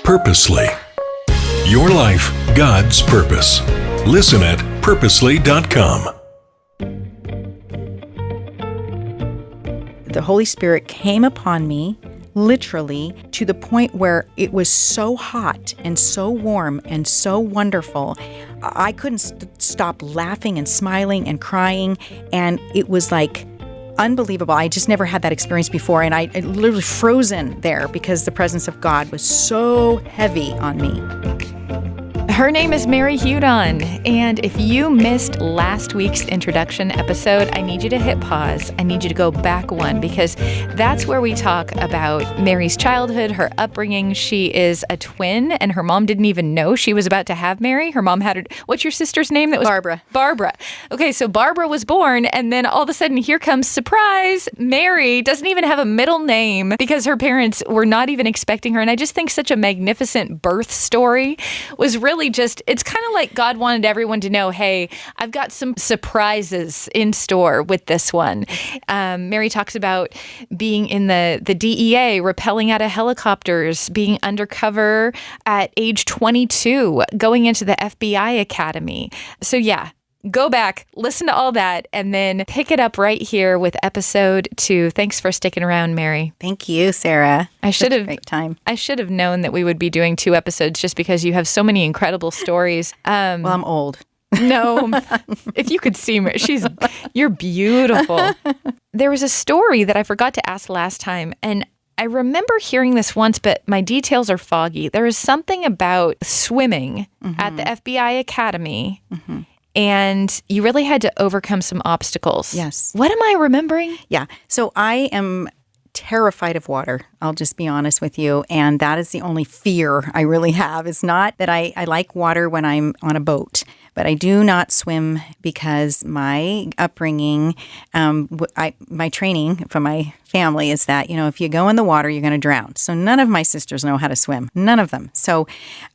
Purposely. Your life, God's purpose. Listen at purposely.com. The Holy Spirit came upon me literally to the point where it was so hot and so warm and so wonderful. I couldn't stop laughing and smiling and crying, and it was like unbelievable. I just never had that experience before, and I literally frozen there because the presence of God was so heavy on me. Her name is Mary Hudon, and if you missed last week's introduction episode, I need you to hit pause. I need you to go back one, because that's where we talk about Mary's childhood, her upbringing. She is a twin, and her mom didn't even know she was about to have Mary. Her mom had her, what's your sister's name? That was Barbara. Barbara. Okay, so Barbara was born, and then all of a sudden, here comes surprise. Mary doesn't even have a middle name because her parents were not even expecting her. And I just think such a magnificent birth story was really just, it's kind of like God wanted everyone to know, hey, I've got some surprises in store with this one. Mary talks about being in the DEA, rappelling out of helicopters, being undercover at age 22, going into the FBI Academy. So yeah, go back, listen to all that, and then pick it up right here with episode 2. Thanks for sticking around, Mary. Thank you, Sarah. I should have great time. I should have known that we would be doing 2 episodes just because you have so many incredible stories. Well, I'm old. No, if you could see Mary, you're beautiful. There was a story that I forgot to ask last time, and I remember hearing this once, but my details are foggy. There was something about swimming at the FBI Academy. And you really had to overcome some obstacles. Yes. What am I remembering? Yeah. So I am terrified of water. I'll just be honest with you. And that is the only fear I really have. It's not that I like water when I'm on a boat, but I do not swim because my upbringing, my training from my family is that, if you go in the water, you're going to drown. So none of my sisters know how to swim. None of them. So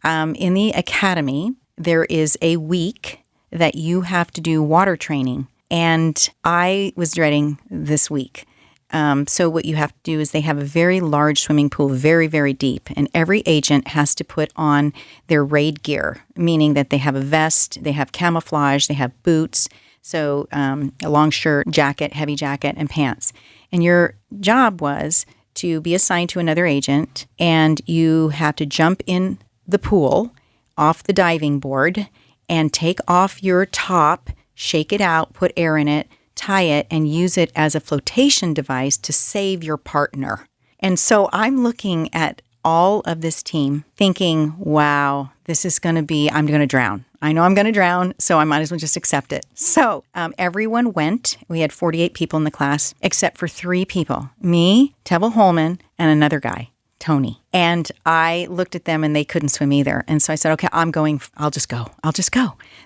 in the academy, there is a week that you have to do water training. And I was dreading this week. So what you have to do is they have a very large swimming pool, very, very deep. And every agent has to put on their raid gear, meaning that they have a vest, they have camouflage, they have boots, so a long shirt, jacket, heavy jacket, and pants. And your job was to be assigned to another agent, and you have to jump in the pool off the diving board and take off your top, shake it out, put air in it, tie it, and use it as a flotation device to save your partner. And so I'm looking at all of this team thinking, wow, this is going to be, I'm going to drown. I know I'm going to drown, so I might as well just accept it. So everyone went. We had 48 people in the class, except for 3 people, me, Tebble Holman, and another guy, Tony. And I looked at them and they couldn't swim either. And so I said, okay, I'll just go.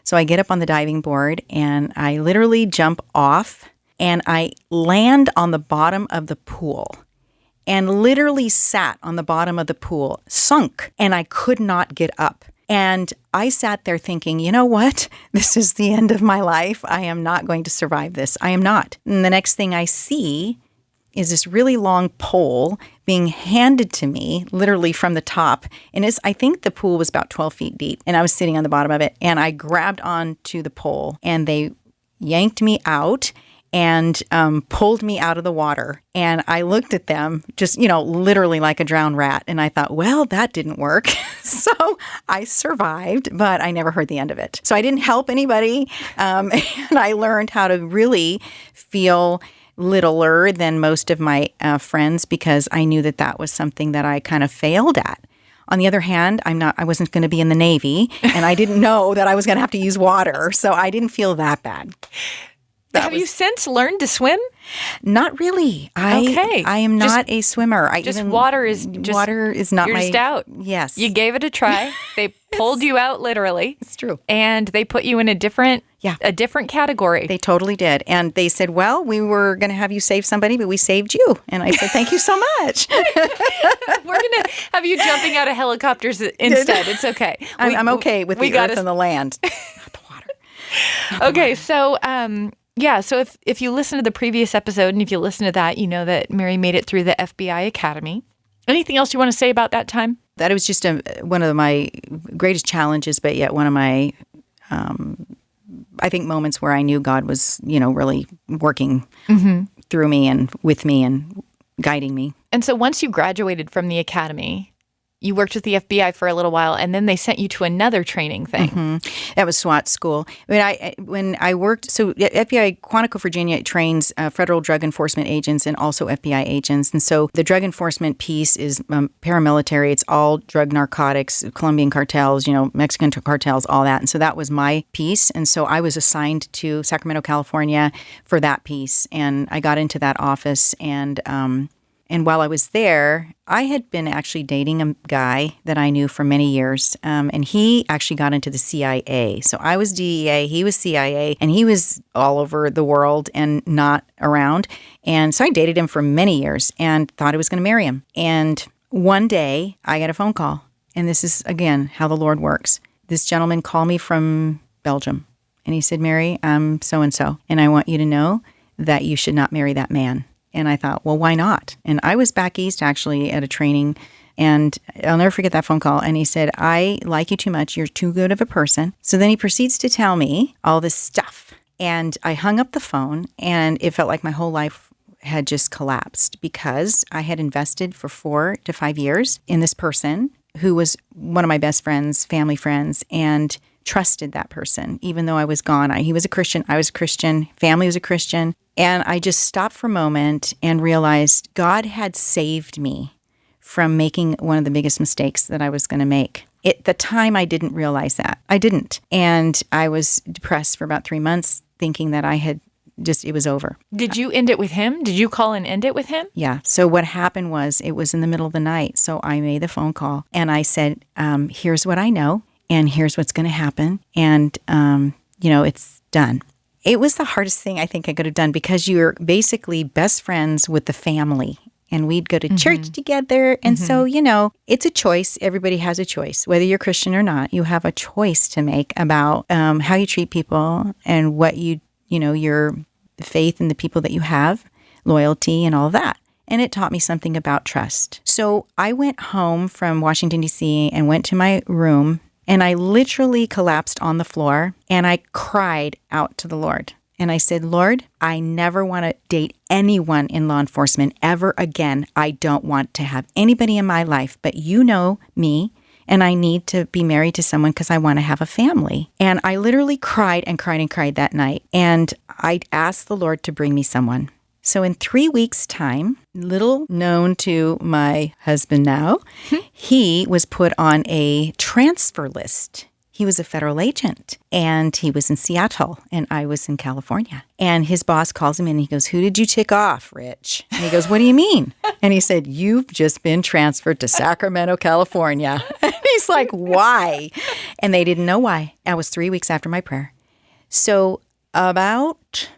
So I get up on the diving board and I literally jump off and I land on the bottom of the pool and literally sat on the bottom of the pool, sunk, and I could not get up. And I sat there thinking, you know what? This is the end of my life. I am not going to survive this. I am not. And the next thing I see is this really long pole being handed to me literally from the top. And I think the pool was about 12 feet deep and I was sitting on the bottom of it. And I grabbed onto the pole and they yanked me out and pulled me out of the water. And I looked at them just, literally like a drowned rat. And I thought, well, that didn't work. So I survived, but I never heard the end of it. So I didn't help anybody. And I learned how to really feel littler than most of my friends because I knew that was something that I kind of failed at. On the other hand, I wasn't going to be in the Navy and I didn't know that I was going to have to use water. So I didn't feel that bad. Have you since learned to swim? Not really. Okay. I am not a swimmer. Water is not you're my... just out. Yes. You gave it a try. They pulled you out literally. It's true. And they put you in a different category. They totally did. And they said, well, we were going to have you save somebody, but we saved you. And I said, thank you so much. We're going to have you jumping out of helicopters instead. It's okay. I'm okay with the earth and the land. Not the water. Okay, so... so if you listen to the previous episode and if you listen to that, you know that Mary made it through the FBI Academy. Anything else you want to say about that time? that was just one of my greatest challenges, but yet one of my, I think, moments where I knew God was, really working through me and with me and guiding me. And so once you graduated from the academy, you worked with the FBI for a little while, and then they sent you to another training thing. That was SWAT school. When I worked, so FBI Quantico, Virginia trains federal drug enforcement agents and also FBI agents. And so the drug enforcement piece is paramilitary. It's all drug, narcotics, Colombian cartels, Mexican cartels, all that. And so that was my piece. And so I was assigned to Sacramento, California for that piece. And I got into that office and while I was there, I had been actually dating a guy that I knew for many years, and he actually got into the CIA. So I was DEA, he was CIA, and he was all over the world and not around. And so I dated him for many years and thought I was going to marry him. And one day, I got a phone call, and this is, again, how the Lord works. This gentleman called me from Belgium, and he said, "Mary, I'm so-and-so, and I want you to know that you should not marry that man." And I thought, well, why not? And I was back east actually at a training, and I'll never forget that phone call. And he said, "I like you too much. You're too good of a person." So then he proceeds to tell me all this stuff. And I hung up the phone, and it felt like my whole life had just collapsed because I had invested for 4 to 5 years in this person who was one of my best friends, family friends, and trusted that person, even though I was gone. He was a Christian. I was a Christian. Family was a Christian. And I just stopped for a moment and realized God had saved me from making one of the biggest mistakes that I was going to make. At the time, I didn't realize that. I didn't. And I was depressed for about 3 months, thinking that it was over. Did you end it with him? Did you call and end it with him? Yeah. So what happened was it was in the middle of the night. So I made the phone call and I said, here's what I know and here's what's going to happen. And, it's done. It was the hardest thing I think I could have done because you're basically best friends with the family and we'd go to church together. And so, it's a choice. Everybody has a choice. Whether you're Christian or not, you have a choice to make about how you treat people and what your faith in the people that you have, loyalty and all that. And it taught me something about trust. So I went home from Washington, D.C. and went to my room. And I literally collapsed on the floor and I cried out to the Lord. And I said, "Lord, I never want to date anyone in law enforcement ever again. I don't want to have anybody in my life, but you know me and I need to be married to someone because I want to have a family." And I literally cried and cried and cried that night. And I asked the Lord to bring me someone. So in 3 weeks' time, little known to my husband now, he was put on a transfer list. He was a federal agent, and he was in Seattle, and I was in California. And his boss calls him in, and he goes, "Who did you tick off, Rich?" And he goes, "What do you mean?" And he said, "You've just been transferred to Sacramento, California." And he's like, "Why?" And they didn't know why. That was 3 weeks after my prayer. So about,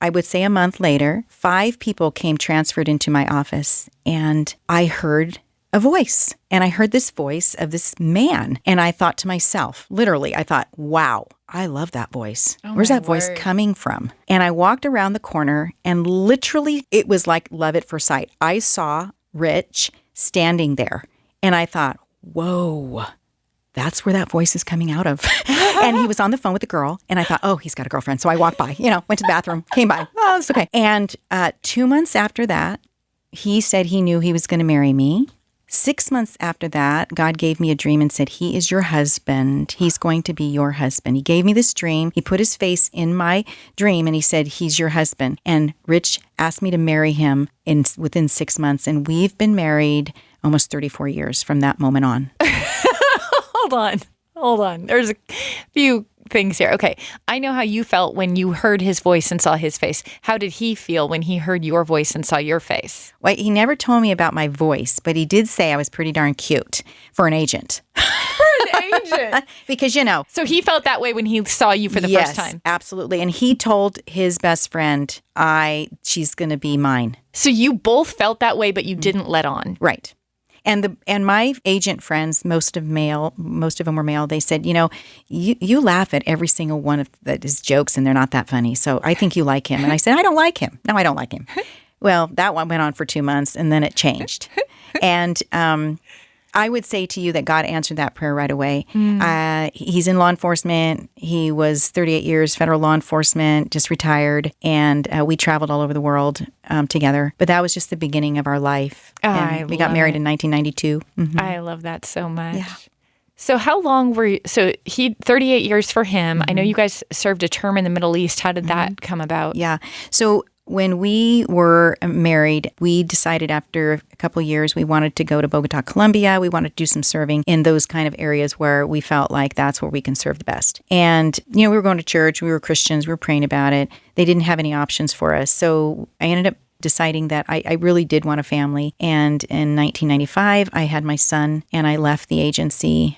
I would say, a month later, 5 people came transferred into my office, and I heard a voice. And I heard this voice of this man. And I thought to myself, literally, I thought, wow, I love that voice. Where's that voice coming from? And I walked around the corner and literally it was like love at first sight. I saw Rich standing there and I thought, whoa, that's where that voice is coming out of. And he was on the phone with a girl. And I thought, oh, he's got a girlfriend. So I walked by, went to the bathroom, came by. Oh, it's okay. And 2 months after that, he said he knew he was going to marry me. 6 months after that, God gave me a dream and said, he is your husband. He's going to be your husband. He gave me this dream. He put his face in my dream and he said, he's your husband. And Rich asked me to marry him within 6 months. And we've been married almost 34 years from that moment on. Hold on. There's a few things here. Okay. I know how you felt when you heard his voice and saw his face. How did he feel when he heard your voice and saw your face? Well, he never told me about my voice, but he did say I was pretty darn cute for an agent. For an agent? Because, So he felt that way when he saw you for the first time? Yes, absolutely. And he told his best friend, she's going to be mine. So you both felt that way, but you didn't let on. Right. And my agent friends, most of them were male. They said, you laugh at every single one of his jokes, and they're not that funny. So I think you like him. And I said, I don't like him. No, I don't like him. Well, that one went on for 2 months, and then it changed. And I would say to you that God answered that prayer right away. He's in law enforcement. He was 38 years federal law enforcement, just retired, and we traveled all over the world together. But that was just the beginning of our life. And we got married in 1992. Mm-hmm. I love that so much. Yeah. So how long were you, so he, 38 years for him. I know you guys served a term in the Middle East. How did that come about? Yeah. So when we were married, we decided after a couple of years we wanted to go to Bogota, Colombia. We wanted to do some serving in those kind of areas where we felt like that's where we can serve the best. And, we were going to church. We were Christians. We were praying about it. They didn't have any options for us. So I ended up deciding that I really did want a family. And in 1995, I had my son, and I left the agency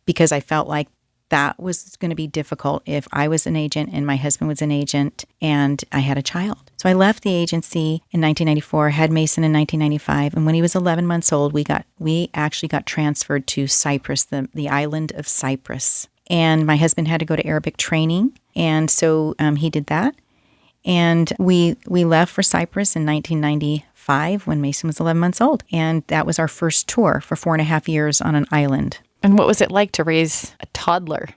because I felt like that was going to be difficult if I was an agent and my husband was an agent and I had a child. So I left the agency in 1994, had Mason in 1995, and when he was 11 months old, we actually got transferred to Cyprus, the island of Cyprus. And my husband had to go to Arabic training, and so he did that. And we left for Cyprus in 1995 when Mason was 11 months old. And that was our first tour for 4.5 years on an island. And what was it like to raise a toddler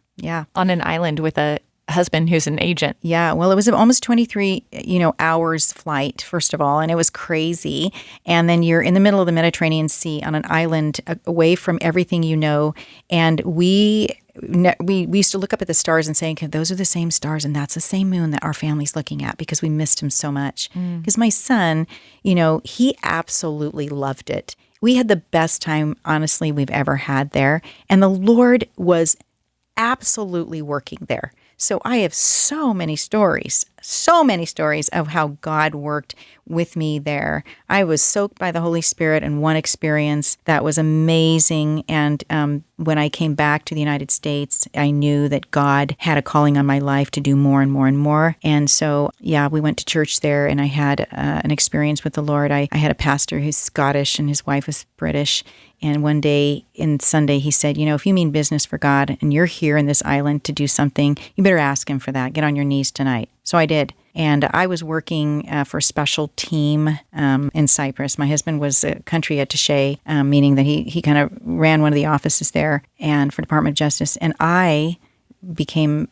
on an island with a husband who's an agent? Yeah, well, it was almost 23, hours flight, first of all, and it was crazy. And then you're in the middle of the Mediterranean Sea on an island away from everything you know. And we used to look up at the stars and say, okay, those are the same stars, and that's the same moon that our family's looking at, because we missed him so much. Because my son, he absolutely loved it. We had the best time, honestly, we've ever had there. And the Lord was absolutely working there. So I have so many stories of how God worked with me there. I was soaked by the Holy Spirit in one experience that was amazing. And when I came back to the United States, I knew that God had a calling on my life to do more and more and more. And so, we went to church there, and I had an experience with the Lord. I had a pastor who's Scottish, and his wife was British. And one day in Sunday, he said, if you mean business for God and you're here in this island to do something, you better ask him for that. Get on your knees tonight. So I did. And I was working for a special team in Cyprus. My husband was a country attaché, meaning that he kind of ran one of the offices there and for Department of Justice. And I became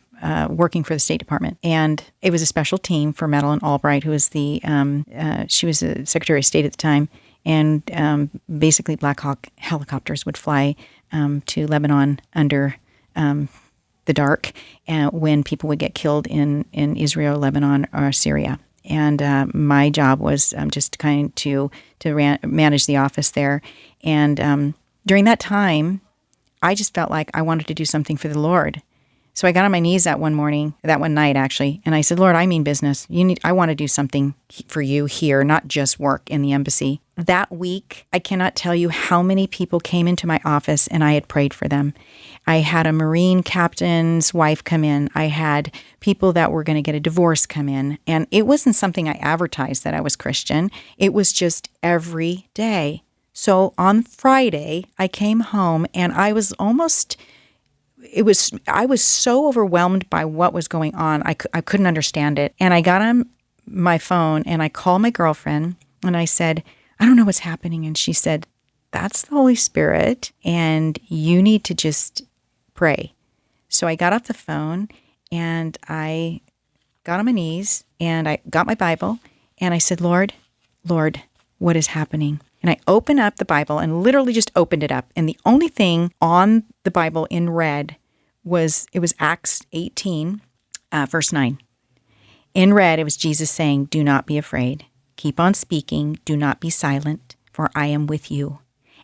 working for the State Department. And it was a special team for Madeleine Albright, who was she was the Secretary of State at the time. And basically Black Hawk helicopters would fly to Lebanon under the dark when people would get killed in Israel, Lebanon, or Syria. And my job was just kind to manage the office there. And during that time, I just felt like I wanted to do something for the Lord. So I got on my knees that one night actually, and I said, Lord, I mean business. I want to do something for you here, not just work in the embassy. That week, I cannot tell you how many people came into my office and I had prayed for them. I had a Marine captain's wife come in. I had people that were going to get a divorce come in. And it wasn't something I advertised that I was Christian. It was just every day. So on Friday, I came home and I was so overwhelmed by what was going on. I couldn't understand it. And I got on my phone and I called my girlfriend and I said, I don't know what's happening. And she said, that's the Holy Spirit and you need to just pray. So I got off the phone and I got on my knees and I got my Bible and I said, Lord, what is happening? And I opened up the Bible and literally just opened it up. And the only thing on the Bible in red was Acts 18, verse 9. In red, it was Jesus saying, do not be afraid. Keep on speaking. Do not be silent, for I am with you.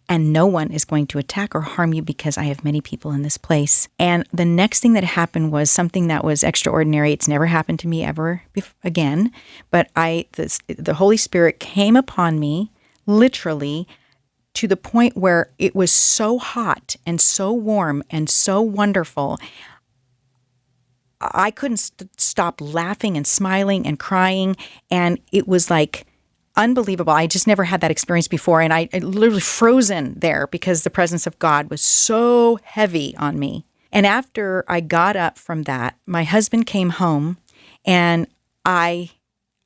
And no one is going to attack or harm you because I have many people in this place. And the next thing that happened was something that was extraordinary. It's never happened to me ever again. But the Holy Spirit came upon me literally to the point where it was so hot and so warm and so wonderful. I couldn't stop laughing and smiling and crying. And it was like unbelievable. I just never had that experience before. And I literally frozen there because the presence of God was so heavy on me. And after I got up from that, my husband came home and I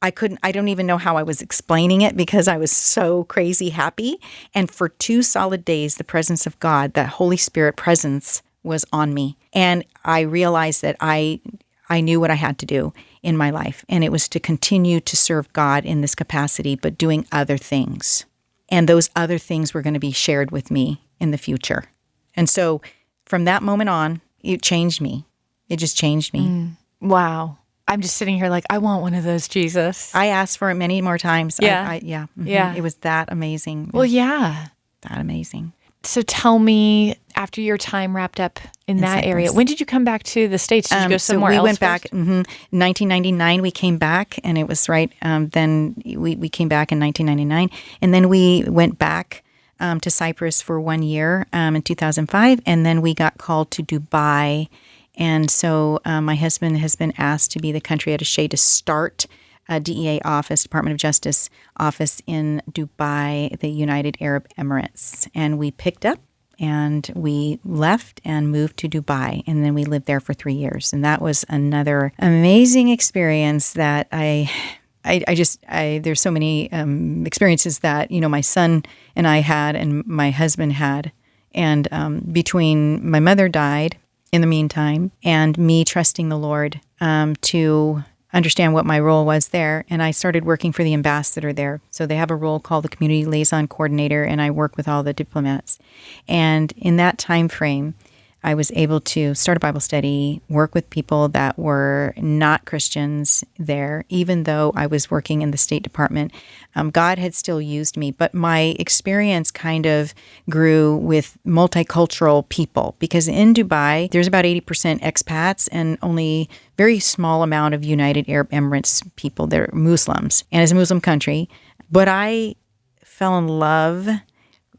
I don't even know how I was explaining it because I was so crazy happy. And for 2 solid days, the presence of God, the Holy Spirit presence was on me. And I realized that I knew what I had to do in my life. And it was to continue to serve God in this capacity, but doing other things. And those other things were going to be shared with me in the future. And so from that moment on, it changed me. It just changed me. Wow. I'm just sitting here like, I want one of those, Jesus. I asked for it many more times. Yeah. Yeah. It was that amazing. Well, yeah. That amazing. So tell me, after your time wrapped up in that Cyprus. area, when did you come back to the States? Did you go somewhere so we else went back, first? 1999 we came back, and it was right, then we came back in 1999, and then we went back to Cyprus for 1 year in 2005, and then we got called to Dubai. And so my husband has been asked to be the country attaché to start a DEA office, Department of Justice office in Dubai, the United Arab Emirates. And we picked up and we left and moved to Dubai. And then we lived there for 3 years. And that was another amazing experience that there's so many experiences that, my son and I had and my husband had. And between my mother died in the meantime, and me trusting the Lord to understand what my role was there. And I started working for the ambassador there. So they have a role called the Community Liaison Coordinator, and I work with all the diplomats. And in that time frame, I was able to start a Bible study, work with people that were not Christians there, even though I was working in the State Department. God had still used me, but my experience kind of grew with multicultural people because in Dubai, there's about 80% expats and only very small amount of United Arab Emirates people. They're Muslims, and it's a Muslim country. But I fell in love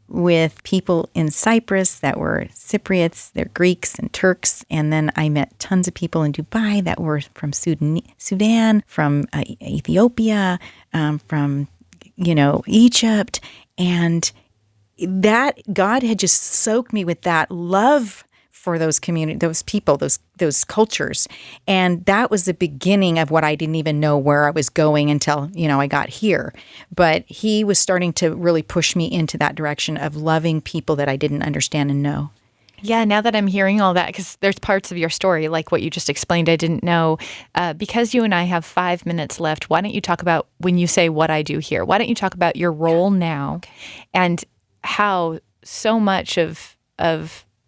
with people in Cyprus that were Cypriots, they're Greeks and Turks. And then I met tons of people in Dubai that were from Sudan, from Ethiopia, from, Egypt. And that God had just soaked me with that love for those community, those people, those cultures. And that was the beginning of what I didn't even know where I was going until, I got here. But he was starting to really push me into that direction of loving people that I didn't understand and know. Yeah, now that I'm hearing all that, because there's parts of your story, like what you just explained, I didn't know. Because you and I have 5 minutes left, why don't you talk about when you say what I do here? Why don't you talk about your role now and how so much of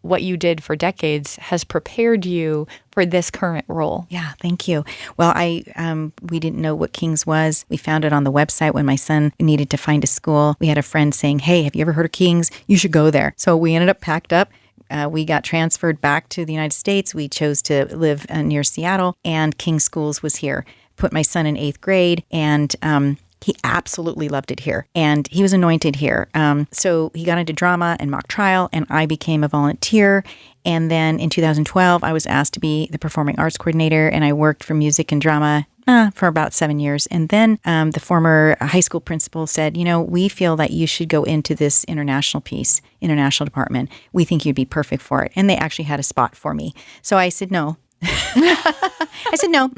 what you did for decades has prepared you for this current role? Yeah, thank you. Well, we didn't know what King's was. We found it on the website when my son needed to find a school. We had a friend saying, "Hey, have you ever heard of King's? You should go there." So we ended up packed up. We got transferred back to the United States. We chose to live near Seattle, and King's Schools was here. Put my son in 8th grade, and he absolutely loved it here. And he was anointed here. So he got into drama and mock trial, and I became a volunteer. And then in 2012, I was asked to be the performing arts coordinator, and I worked for music and drama for about 7 years. And then the former high school principal said, we feel that you should go into this international department. We think you'd be perfect for it. And they actually had a spot for me. So I said, no. I said, no.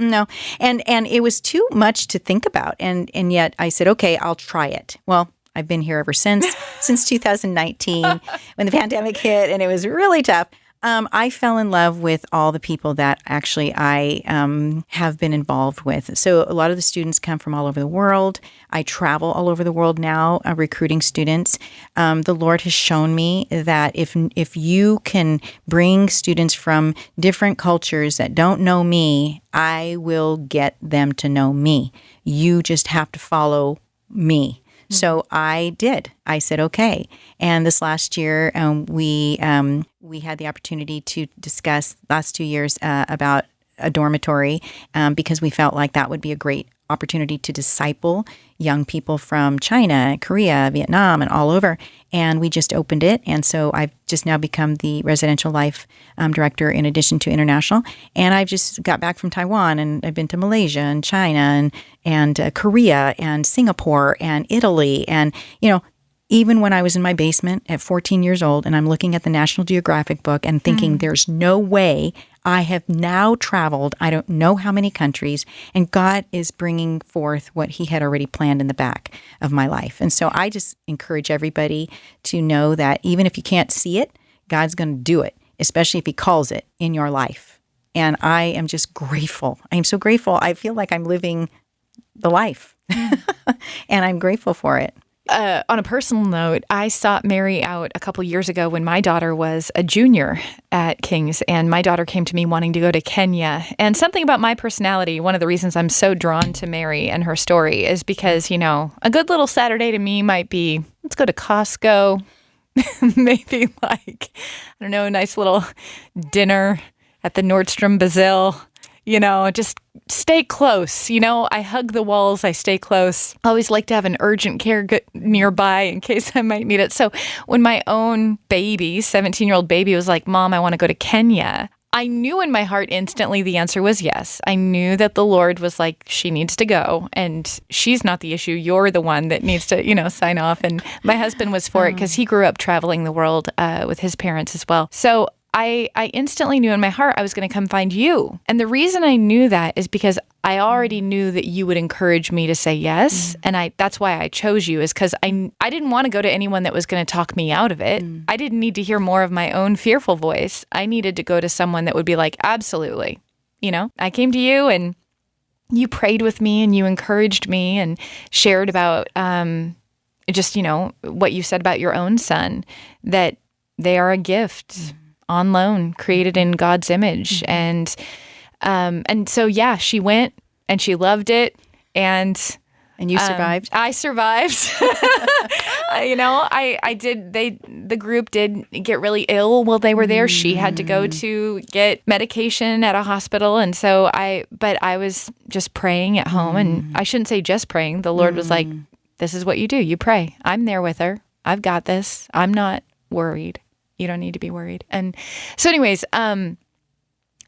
And it was too much to think about. And yet I said, okay, I'll try it. Well, I've been here ever since 2019 when the pandemic hit and it was really tough. I fell in love with all the people that actually I have been involved with. So a lot of the students come from all over the world. I travel all over the world now, recruiting students. The Lord has shown me that if you can bring students from different cultures that don't know me, I will get them to know me. You just have to follow me. So I did. I said, okay. And this last year, we had the opportunity to discuss last 2 years about a dormitory because we felt like that would be a great opportunity to disciple young people from China, Korea, Vietnam, and all over. And we just opened it. And so I've just now become the residential life director in addition to international. And I've just got back from Taiwan, and I've been to Malaysia and China and Korea and Singapore and Italy. And, even when I was in my basement at 14 years old and I'm looking at the National Geographic book and thinking there's no way I have now traveled, I don't know how many countries, and God is bringing forth what he had already planned in the back of my life. And so I just encourage everybody to know that even if you can't see it, God's going to do it, especially if he calls it in your life. And I am just grateful. I am so grateful. I feel like I'm living the life, and I'm grateful for it. On a personal note, I sought Mary out a couple years ago when my daughter was a junior at King's, and my daughter came to me wanting to go to Kenya. And something about my personality, one of the reasons I'm so drawn to Mary and her story is because, a good little Saturday to me might be, let's go to Costco, maybe like, I don't know, a nice little dinner at the Nordstrom Basil. Just stay close. I hug the walls. I stay close. I always like to have an urgent care nearby in case I might need it. So when my own baby, 17-year-old baby, was like, Mom, I want to go to Kenya, I knew in my heart instantly the answer was yes. I knew that the Lord was like, she needs to go. And she's not the issue. You're the one that needs to, sign off. And my husband was for it because he grew up traveling the world with his parents as well. So I instantly knew in my heart I was going to come find you. And the reason I knew that is because I already knew that you would encourage me to say yes. And that's why I chose you, is because I didn't want to go to anyone that was going to talk me out of it. I didn't need to hear more of my own fearful voice. I needed to go to someone that would be like, absolutely. I came to you and you prayed with me and you encouraged me and shared about just, what you said about your own son, that they are a gift. On loan, created in God's image. And so, yeah, she went and she loved it. And you survived? I survived. I did. The group did get really ill while they were there. She had to go to get medication at a hospital. And so I was just praying at home. And I shouldn't say just praying. The Lord was like, this is what you do. You pray. I'm there with her. I've got this. I'm not worried. You don't need to be worried. And so anyways, I'm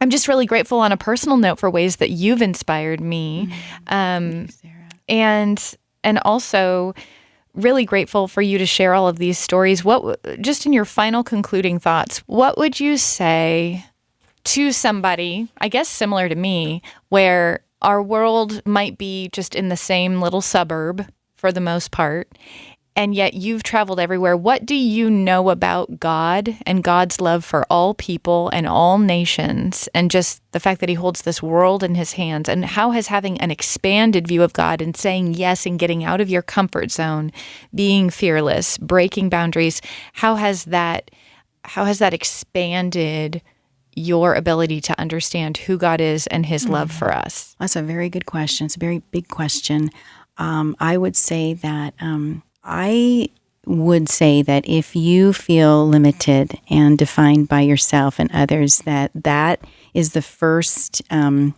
just really grateful on a personal note for ways that you've inspired me. Thank you, And also really grateful for you to share all of these stories. Just in your final concluding thoughts, what would you say to somebody, I guess similar to me, where our world might be just in the same little suburb for the most part, and yet you've traveled everywhere? What do you know about God and God's love for all people and all nations, and just the fact that he holds this world in his hands? And how has having an expanded view of God and saying yes and getting out of your comfort zone, being fearless, breaking boundaries, how has that expanded your ability to understand who God is and his love for us? That's a very good question. It's a very big question. I would say that if you feel limited and defined by yourself and others, that is the first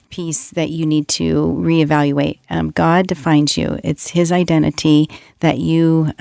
piece that you need to reevaluate. God defines you. It's his identity that you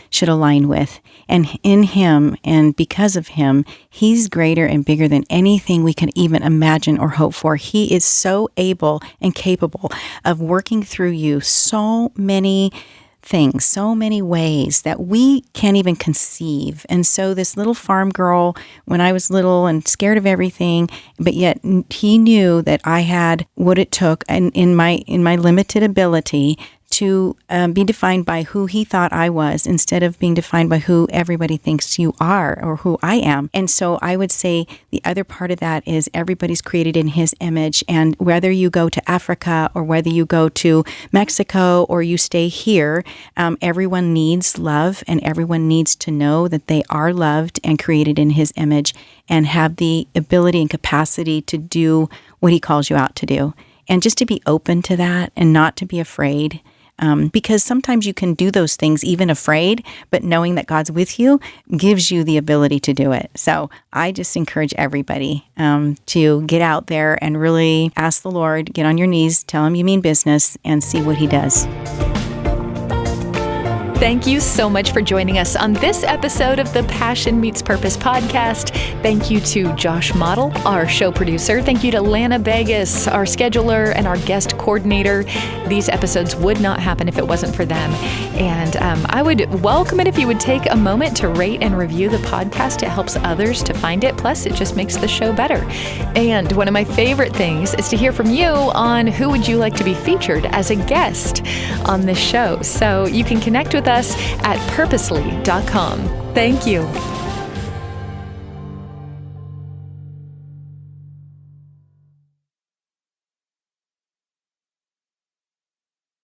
should align with. And in him and because of him, he's greater and bigger than anything we can even imagine or hope for. He is so able and capable of working through you so many things, so many ways that we can't even conceive. And so this little farm girl, when I was little and scared of everything, but yet he knew that I had what it took and in my limited ability to be defined by who he thought I was instead of being defined by who everybody thinks you are or who I am. And so I would say the other part of that is everybody's created in his image. And whether you go to Africa or whether you go to Mexico or you stay here, everyone needs love and everyone needs to know that they are loved and created in his image and have the ability and capacity to do what he calls you out to do. And just to be open to that and not to be afraid. Because sometimes you can do those things even afraid, but knowing that God's with you gives you the ability to do it. So I just encourage everybody to get out there and really ask the Lord, get on your knees, tell him you mean business, and see what he does. Thank you so much for joining us on this episode of the Passion Meets Purpose podcast. Thank you to Josh Model, our show producer. Thank you to Lana Vegas, our scheduler and our guest coordinator. These episodes would not happen if it wasn't for them. And I would welcome it if you would take a moment to rate and review the podcast. It helps others to find it. Plus, it just makes the show better. And one of my favorite things is to hear from you on who would you like to be featured as a guest on this show. So you can connect with us at purposely.com. Thank you.